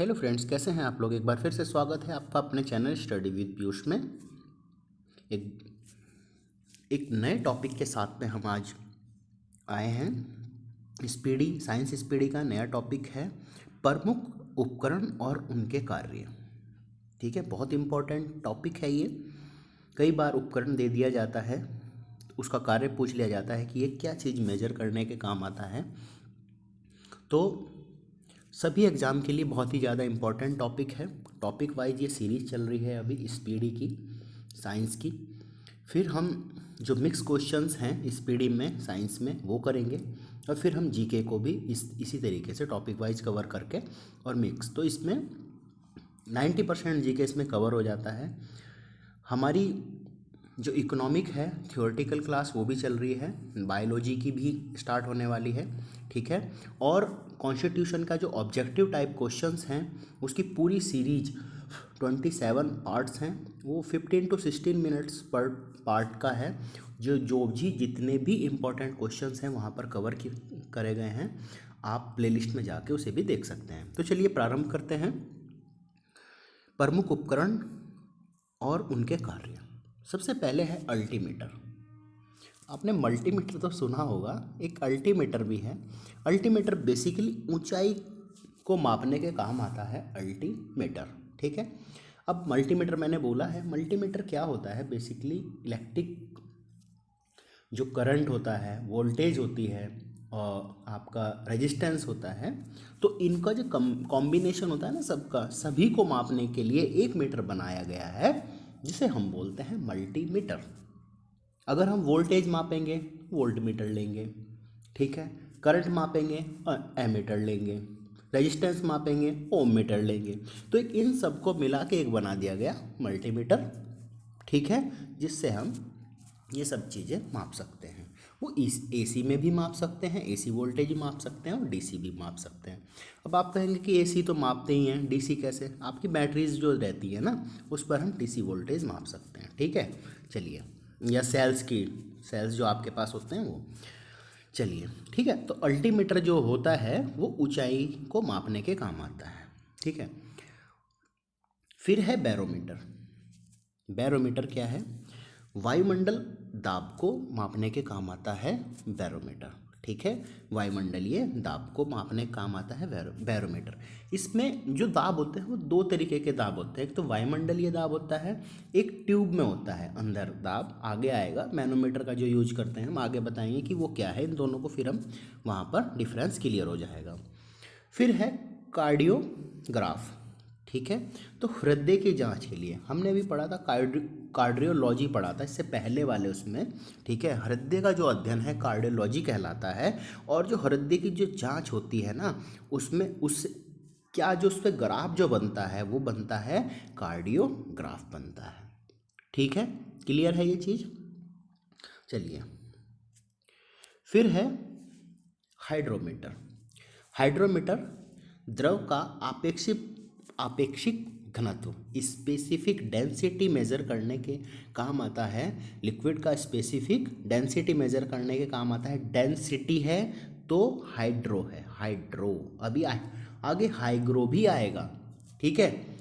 Hello friends, कैसे हैं आप लोग। एक बार फिर से स्वागत है आपका अपने चैनल स्टडी विद पीयूष में। एक एक नए टॉपिक के साथ में हम आज आए हैं। स्पीडी साइंस स्पीडी का नया टॉपिक है प्रमुख उपकरण और उनके कार्य। ठीक है, बहुत इम्पोर्टेंट टॉपिक है ये। कई बार उपकरण दे दिया जाता है, उसका कार्य पूछ लिया जाता है कि ये क्या चीज़ मेजर करने के काम आता है। तो सभी एग्ज़ाम के लिए बहुत ही ज़्यादा इम्पॉर्टेंट टॉपिक है। टॉपिक वाइज ये सीरीज़ चल रही है अभी स्पीडी की, साइंस की। फिर हम जो मिक्स क्वेश्चंस हैं स्पीडी में, साइंस में, वो करेंगे। और फिर हम जीके को भी इसी तरीके से टॉपिक वाइज कवर करके और मिक्स, तो इसमें 90% जीके इसमें कवर हो जाता है। हमारी जो इकोनॉमिक है थियोरेटिकल क्लास वो भी चल रही है, बायोलॉजी की भी स्टार्ट होने वाली है। ठीक है, और कॉन्स्टिट्यूशन का जो ऑब्जेक्टिव टाइप क्वेश्चंस हैं उसकी पूरी सीरीज 27 पार्ट्स हैं, वो 15 to 16 मिनट्स पर पार्ट का है। जो भी जितने भी इम्पोर्टेंट क्वेश्चंस हैं वहाँ पर कवर करे गए हैं। आप प्लेलिस्ट में जाके उसे भी देख सकते हैं। तो चलिए प्रारंभ करते हैं। प्रमुख उपकरण और उनके कार्य। सबसे पहले है अल्टीमीटर। आपने मल्टीमीटर तो सुना होगा, एक अल्टीमीटर भी है। अल्टीमीटर बेसिकली ऊंचाई को मापने के काम आता है अल्टीमीटर। ठीक है, अब मल्टीमीटर मैंने बोला है, मल्टीमीटर क्या होता है। बेसिकली इलेक्ट्रिक जो करंट होता है, वोल्टेज होती है और आपका रेजिस्टेंस होता है, तो इनका जो कॉम्बिनेशन होता है ना, सबका सभी को मापने के लिए एक मीटर बनाया गया है जिसे हम बोलते हैं मल्टीमीटर। अगर हम वोल्टेज मापेंगे वोल्ट मीटर लेंगे, ठीक है, करंट मापेंगे एमीटर लेंगे, रेजिस्टेंस मापेंगे ओम मीटर लेंगे। तो एक इन सबको मिला के एक बना दिया गया मल्टीमीटर। ठीक है, जिससे हम ये सब चीज़ें माप सकते हैं। वो इस एसी में भी माप सकते हैं, एसी वोल्टेज भी माप सकते हैं और डीसी भी माप सकते हैं। अब आप कहेंगे कि एसी तो मापते ही हैं, डीसी कैसे। आपकी बैटरीज जो रहती है ना, उस पर हम डीसी वोल्टेज माप सकते हैं। ठीक है, चलिए, या सेल्स जो आपके पास होते हैं वो। चलिए ठीक है, तो अल्टीमीटर जो होता है वो ऊंचाई को मापने के काम आता है। ठीक है, फिर है बैरोमीटर। बैरोमीटर क्या है? वायुमंडल दाब को मापने के काम आता है बैरोमीटर। ठीक है, वायुमंडलीय दाब को मापने का काम आता है बैरोमीटर। इसमें जो दाब होते हैं वो दो तरीके के दाब होते हैं। एक तो वायुमंडलीय दाब होता है, एक ट्यूब में होता है अंदर दाब। आगे आएगा मैनोमीटर का जो यूज करते हैं, हम आगे बताएंगे कि वो क्या है इन दोनों को, फिर हम वहाँ पर डिफरेंस क्लियर हो जाएगा। फिर है कार्डियोग्राफ। ठीक है, तो हृदय की जांच के लिए हमने भी पढ़ा था, कार्डियोलॉजी पढ़ा था इससे पहले वाले उसमें। ठीक है, हृदय का जो अध्ययन है कार्डियोलॉजी कहलाता है। और जो हृदय की जो जांच होती है ना, उसमें उस क्या जो उस पर ग्राफ जो बनता है वो बनता है कार्डियोग्राफ बनता है। ठीक है, क्लियर है ये चीज़। चलिए, फिर है हाइड्रोमीटर। हाइड्रोमीटर द्रव का आपेक्षिक घनत्व, स्पेसिफिक डेंसिटी मेजर करने के काम आता है। लिक्विड का स्पेसिफिक डेंसिटी मेजर करने के काम आता है। डेंसिटी है तो हाइड्रो है, हाइड्रो। अभी आगे हाइग्रो भी आएगा। ठीक है,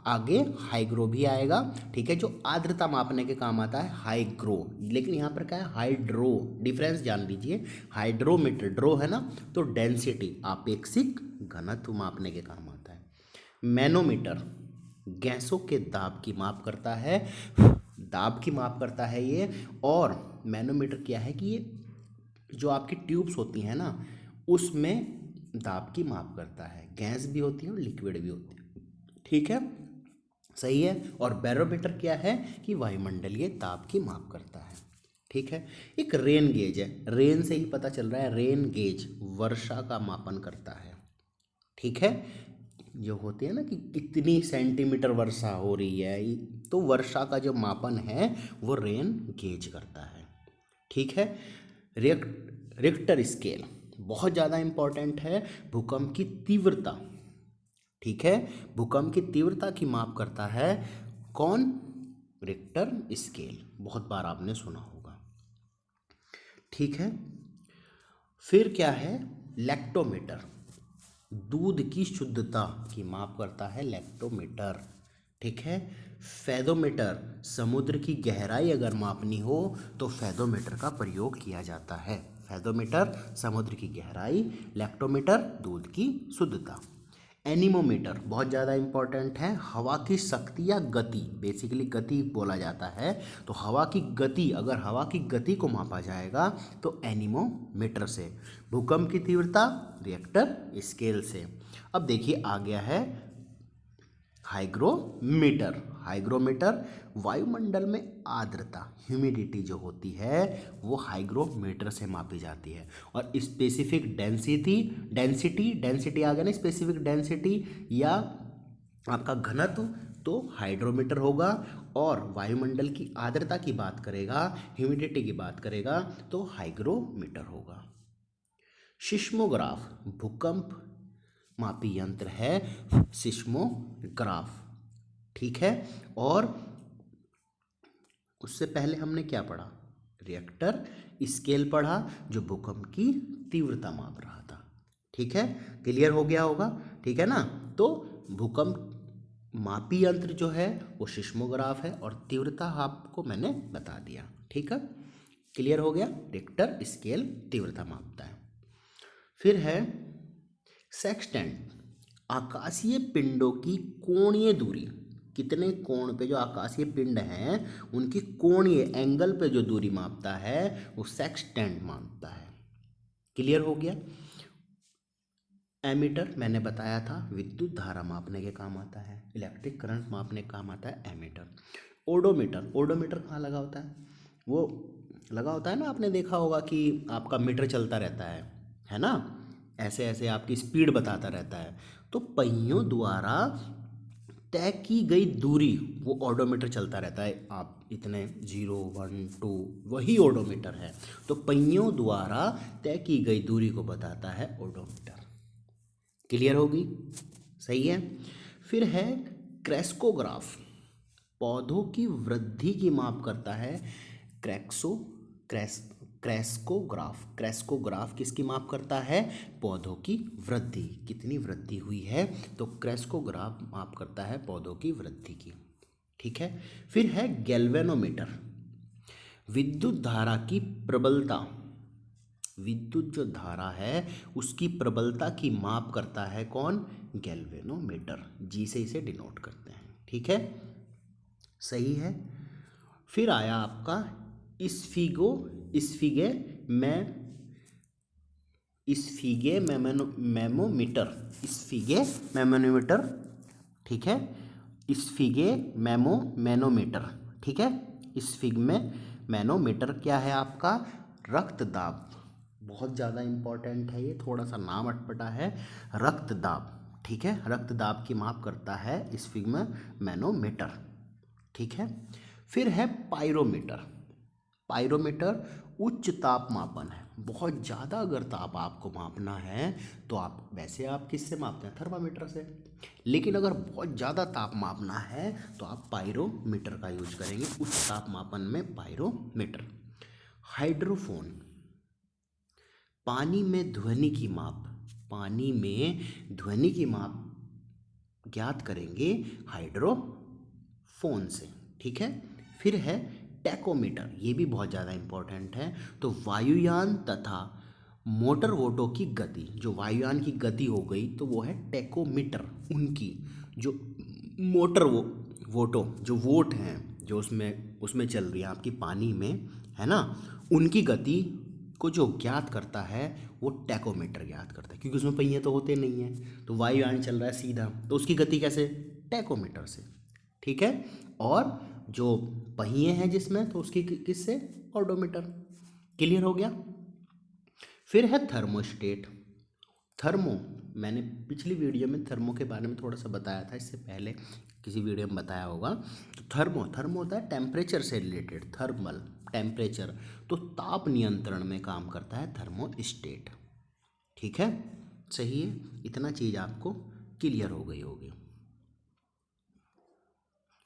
आगे हाइग्रो भी आएगा। ठीक है, जो आर्द्रता मापने के काम आता है हाइग्रो, लेकिन यहाँ पर क्या है हाइड्रो। डिफरेंस जान लीजिए, हाइड्रोमीटर ड्रो है ना, तो डेंसिटी आपेक्षिक घनत्व मापने के काम आता है। मैनोमीटर गैसों के दाब की माप करता है, दाब की माप करता है ये। और मैनोमीटर क्या है कि ये जो आपकी ट्यूब्स होती हैं ना, उसमें दाब की माप करता है। गैस भी होती है और लिक्विड भी होती है। ठीक है, सही है। और बैरोमीटर क्या है कि वायुमंडलीय दाब की माप करता है। ठीक है, एक रेन गेज है, रेन से ही पता चल रहा है, रेन गेज वर्षा का मापन करता है। ठीक है, जो होती है ना कि कितनी सेंटीमीटर वर्षा हो रही है, तो वर्षा का जो मापन है वो रेन गेज करता है। ठीक है, रिक्टर स्केल बहुत ज़्यादा इम्पोर्टेंट है। भूकंप की तीव्रता, ठीक है, भूकंप की तीव्रता की माप करता है कौन? रिक्टर स्केल, बहुत बार आपने सुना होगा। ठीक है, फिर क्या है? लेक्टोमीटर। दूध की शुद्धता की माप करता है लैक्टोमीटर। ठीक है। फेदोमीटर, समुद्र की गहराई अगर मापनी हो तो फेदोमीटर का प्रयोग किया जाता है। फेदोमीटर समुद्र की गहराई, लैक्टोमीटर दूध की शुद्धता। एनीमोमीटर बहुत ज़्यादा इम्पोर्टेंट है, हवा की शक्ति या गति, बेसिकली गति बोला जाता है। तो हवा की गति, अगर हवा की गति को मापा जाएगा तो एनीमोमीटर से। भूकंप की तीव्रता रिएक्टर स्केल से। अब देखिए आ गया है हाइग्रोमीटर। हाइग्रोमीटर वायुमंडल में आर्द्रता, ह्यूमिडिटी जो होती है वो हाइग्रोमीटर से मापी जाती है। और स्पेसिफिक डेंसिटी डेंसिटी आ गया ना, स्पेसिफिक डेंसिटी या आपका घनत्व तो हाइड्रोमीटर होगा। और वायुमंडल की आर्द्रता की बात करेगा, ह्यूमिडिटी की बात करेगा तो हाइग्रोमीटर होगा। सिस्मोग्राफ भूकंप मापी यंत्र है, सिस्मोग्राफ। ठीक है। और उससे पहले हमने क्या पढ़ा, रिएक्टर स्केल पढ़ा जो भूकंप की तीव्रता माप रहा था। ठीक है, क्लियर हो गया होगा। ठीक है ना। तो भूकंप मापी यंत्र जो है वो सिस्मोग्राफ है और तीव्रता आपको मैंने बता दिया। ठीक है, क्लियर हो गया। रिएक्टर स्केल तीव्रता मापता है। फिर है सेक्सटेंट, आकाशीय पिंडों की कोणीय दूरी। कितने कोण पे जो आकाशीय पिंड हैं उनकी कोणीय एंगल पे जो दूरी मापता है वो सेक्सटेंट मापता है। क्लियर हो गया। एमीटर मैंने बताया था, विद्युत धारा मापने के काम आता है, इलेक्ट्रिक करंट मापने के काम आता है एमीटर। ओडोमीटर, ओडोमीटर कहाँ लगा होता है, वो लगा होता है ना, आपने देखा होगा कि आपका मीटर चलता रहता है ना, ऐसे ऐसे आपकी स्पीड बताता रहता है। तो पहियों द्वारा तय की गई दूरी वो ओडोमीटर चलता रहता है। आप इतने 0 1 2 वही ओडोमीटर है। तो पहियों द्वारा तय की गई दूरी को बताता है ओडोमीटर। क्लियर होगी, सही है। फिर है क्रेस्कोग्राफ, पौधों की वृद्धि की माप करता है। क्रेस्कोग्राफ, क्रेस्कोग्राफ किसकी माप करता है, पौधों की वृद्धि, कितनी वृद्धि हुई है, तो क्रेस्कोग्राफ माप करता है पौधों की वृद्धि की। ठीक है। फिर है गैल्वेनोमीटर, विद्युत धारा की प्रबलता, विद्युत जो धारा है उसकी प्रबलता की माप करता है कौन, गैल्वेनोमीटर, जी से इसे डिनोट करते हैं। ठीक है, सही है। फिर आया आपका इस्फिगे मैमोमीटर, इस्फिगे मैमोमीटर। ठीक है, इस्फिगे मैनोमीटर। ठीक है, इस्फिग में मैनोमीटर क्या है आपका, रक्त दाब, बहुत ज़्यादा इम्पोर्टेंट है ये, थोड़ा सा नाम अटपटा है, रक्त दाब। ठीक है, रक्त दाब की माप करता है इस्फिग में मैनोमीटर। ठीक है। फिर है पायरोमीटर, पायरोमीटर उच्च ताप मापन है, बहुत ज़्यादा अगर ताप आपको मापना है तो आप वैसे आप किससे मापते हैं, थर्मामीटर से। लेकिन अगर बहुत ज़्यादा ताप मापना है तो आप पायरोमीटर का यूज करेंगे, उच्च ताप मापन में पायरोमीटर। हाइड्रोफोन, पानी में ध्वनि की माप, पानी में ध्वनि की माप ज्ञात करेंगे हाइड्रोफोन से। ठीक है। फिर है टैकोमीटर, ये भी बहुत ज़्यादा इम्पोर्टेंट है। तो वायुयान तथा मोटर वोटों की गति, जो वायुयान की गति हो गई तो वो है टैकोमीटर, उनकी जो मोटर वोटों जो वोट हैं जो उसमें चल रही है आपकी पानी में, है ना, उनकी गति को जो ज्ञात करता है वो टैकोमीटर ज्ञात करता है, क्योंकि उसमें पहिए तो होते नहीं हैं, तो वायुयान चल रहा है सीधा, तो उसकी गति कैसे, टैकोमीटर से। ठीक है। और जो पहिए हैं जिसमें तो उसकी किससे, ओडोमीटर। क्लियर हो गया। फिर है थर्मोस्टेट, थर्मो, मैंने पिछली वीडियो में थर्मो के बारे में थोड़ा सा बताया था, इससे पहले किसी वीडियो में बताया होगा। तो थर्मो होता है टेम्परेचर से रिलेटेड, थर्मल टेम्परेचर, तो ताप नियंत्रण में काम करता है थर्मोस्टेट। ठीक है, सही है। इतना चीज़ आपको क्लियर हो गई होगी।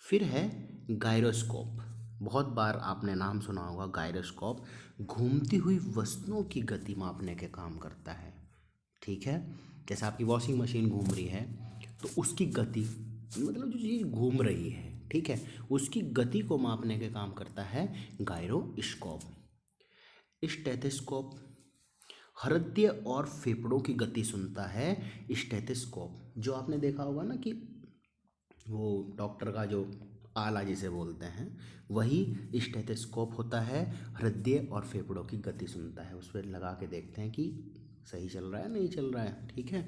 फिर है गायरोस्कोप, बहुत बार आपने नाम सुना होगा गायरोस्कोप, घूमती हुई वस्तुओं की गति मापने के काम करता है। ठीक है, जैसे आपकी वॉशिंग मशीन घूम रही है तो उसकी गति, मतलब जो चीज़ घूम रही है, ठीक है, उसकी गति को मापने के काम करता है गायरोस्कोप। स्टेथोस्कोप हृदय और फेफड़ों की गति सुनता है स्टेथोस्कोप। जो आपने देखा होगा ना कि वो डॉक्टर का जो आला जिसे बोलते हैं वही स्टेथोस्कोप होता है, हृदय और फेफड़ों की गति सुनता है। उस पर लगा के देखते हैं कि सही चल रहा है नहीं चल रहा है, ठीक है।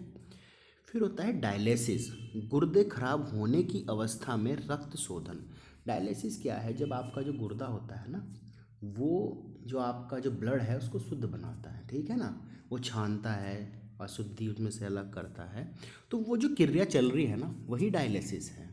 फिर होता है डायलिसिस, गुर्दे खराब होने की अवस्था में रक्त शोधन। डायलिसिस क्या है? जब आपका जो गुर्दा होता है ना, वो जो आपका जो ब्लड है उसको शुद्ध बनाता है, ठीक है ना, वो छानता है, अशुद्धि उसमें से अलग करता है। तो वो जो क्रिया चल रही है ना वही डायलिसिस है,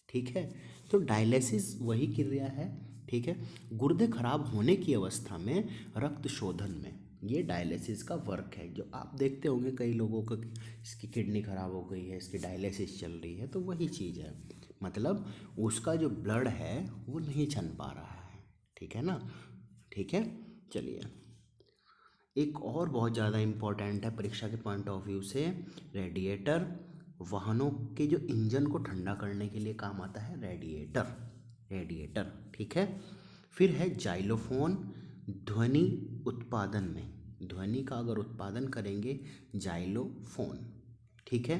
ठीक है। तो डायलिसिस वही क्रिया है, ठीक है, गुर्दे खराब होने की अवस्था में रक्त शोधन में। ये डायलिसिस का वर्क है। जो आप देखते होंगे कई लोगों को कि इसकी किडनी खराब हो गई है, इसकी डायलिसिस चल रही है, तो वही चीज़ है। मतलब उसका जो ब्लड है वो नहीं छन पा रहा है, ठीक है ना, ठीक है। चलिए, एक और बहुत ज़्यादा इम्पोर्टेंट है परीक्षा के पॉइंट ऑफ व्यू से, रेडिएटर। वाहनों के जो इंजन को ठंडा करने के लिए काम आता है रेडिएटर, रेडिएटर, ठीक है। फिर है जाइलोफोन, ध्वनि उत्पादन में, ध्वनि का अगर उत्पादन करेंगे जाइलोफोन, ठीक है।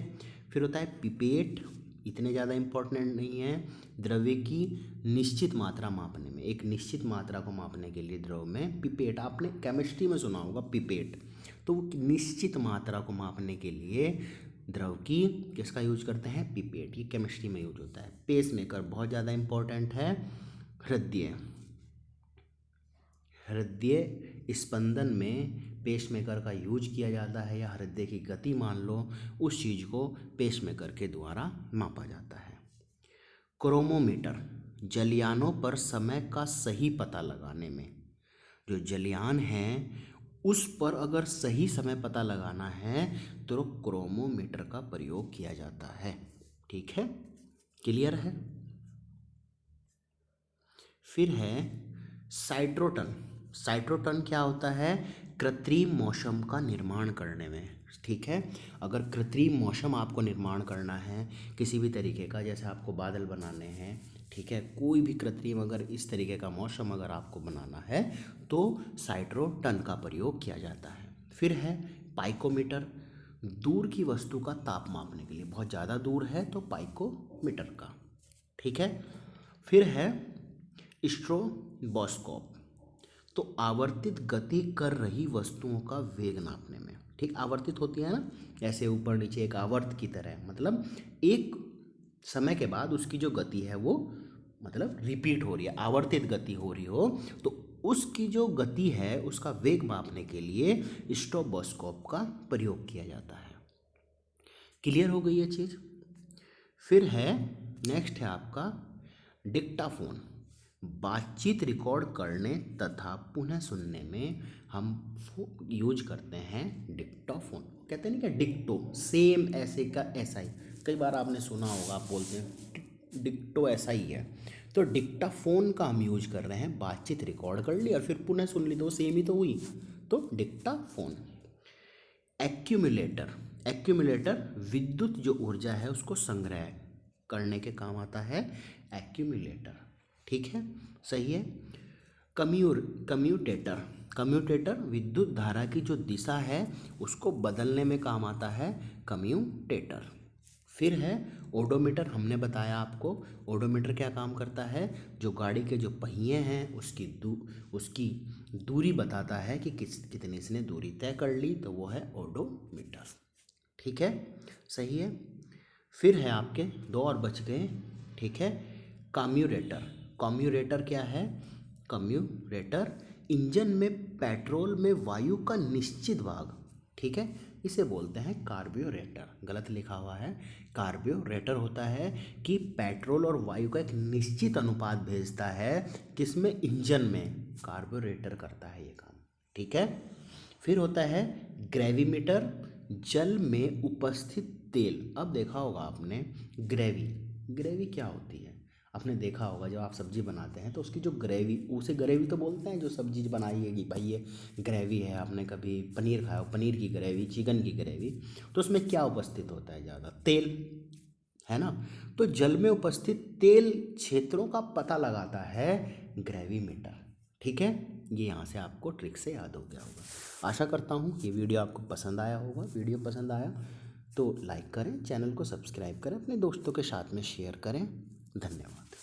फिर होता है पिपेट, इतने ज़्यादा इम्पोर्टेंट नहीं है, द्रव्य की निश्चित मात्रा मापने में, एक निश्चित मात्रा को मापने के लिए द्रव में पिपेट, आपने केमिस्ट्री में सुना होगा पिपेट, तो वो निश्चित मात्रा को मापने के लिए द्रव की किसका यूज करते हैं? पिपेट, ये केमिस्ट्री में यूज होता है। पेसमेकर बहुत ज़्यादा इम्पोर्टेंट है, हृदय, हृदय स्पंदन में पेसमेकर का यूज किया जाता है, या हृदय की गति मान लो, उस चीज़ को पेसमेकर के द्वारा मापा जाता है। क्रोमोमीटर, जलयानों पर समय का सही पता लगाने में, जो जलयान हैं उस पर अगर सही समय पता लगाना है तो क्रोमोमीटर का प्रयोग किया जाता है, ठीक है, क्लियर है। फिर है साइट्रोटन। साइट्रोटन क्या होता है? कृत्रिम मौसम का निर्माण करने में, ठीक है। अगर कृत्रिम मौसम आपको निर्माण करना है किसी भी तरीके का, जैसे आपको बादल बनाने हैं, ठीक है, कोई भी कृत्रिम अगर इस तरीके का मौसम अगर आपको बनाना है तो साइट्रोटन का प्रयोग किया जाता है। फिर है पाइकोमीटर, दूर की वस्तु का ताप मापने के लिए, बहुत ज़्यादा दूर है तो पाइकोमीटर का, ठीक है। फिर है स्ट्रोबोस्कोप, तो आवर्तित गति कर रही वस्तुओं का वेग नापने में, ठीक, आवर्तित होती है ना, ऐसे ऊपर नीचे एक आवर्त की तरह, मतलब एक समय के बाद उसकी जो गति है वो मतलब रिपीट हो रही है, आवर्तित गति हो रही हो, तो उसकी जो गति है उसका वेग मापने के लिए स्ट्रोबोस्कोप का प्रयोग किया जाता है। क्लियर हो गई ये चीज़। फिर है नेक्स्ट है आपका डिक्टाफोन, बातचीत रिकॉर्ड करने तथा पुनः सुनने में हम यूज करते हैं डिक्टाफोन। कहते हैं नहीं क्या, डिक्टो, सेम ऐसे का ऐसा ही, कई बार आपने सुना होगा, आप बोलते हैं डिक्टो ऐसा ही है, तो डिक्टाफोन का हम यूज कर रहे हैं, बातचीत रिकॉर्ड कर ली और फिर पुनः सुन ली तो सेम ही तो हुई, तो डिक्टाफोन। एक्यूमुलेटर, एक्यूमुलेटर विद्युत जो ऊर्जा है उसको संग्रह करने के काम आता है एक्यूमुलेटर, ठीक है, सही है। कम्यूटेटर, कम्यूटेटर विद्युत धारा की जो दिशा है उसको बदलने में काम आता है कम्यूटेटर। फिर है ओडोमीटर, हमने बताया आपको, ओडोमीटर क्या काम करता है? जो गाड़ी के जो पहिए हैं उसकी दूरी बताता है कि कितनी इसने दूरी तय कर ली, तो वो है ओडोमीटर, ठीक है, सही है। फिर है आपके दो और बच गए, ठीक है, कम्यूरेटर। कम्यूरेटर क्या है? कम्यूरेटर इंजन में पेट्रोल में वायु का निश्चित भाग, ठीक है, इसे बोलते हैं कार्ब्यूरेटर। गलत लिखा हुआ है, कार्ब्यूरेटर होता है कि पेट्रोल और वायु का एक निश्चित अनुपात भेजता है, किसमें? इंजन में, कार्ब्यूरेटर करता है ये काम, ठीक है। फिर होता है ग्रेविमीटर, जल में उपस्थित तेल। अब देखा होगा आपने ग्रेवी, ग्रेवी क्या होती है? आपने देखा होगा जब आप सब्ज़ी बनाते हैं तो उसकी जो ग्रेवी, उसे ग्रेवी तो बोलते हैं, जो सब्ज़ी बनाई है कि भाई ये ग्रेवी है। आपने कभी पनीर खाया हो, पनीर की ग्रेवी, चिकन की ग्रेवी, तो उसमें क्या उपस्थित होता है? ज़्यादा तेल, है ना। तो जल में उपस्थित तेल क्षेत्रों का पता लगाता है ग्रेविमीटर। ठीक है, ये यहाँ से आपको ट्रिक से याद हो गया होगा। आशा करता हूँ ये वीडियो आपको पसंद आया होगा। वीडियो पसंद आया तो लाइक करें, चैनल को सब्सक्राइब करें, अपने दोस्तों के साथ में शेयर करें। धन्यवाद।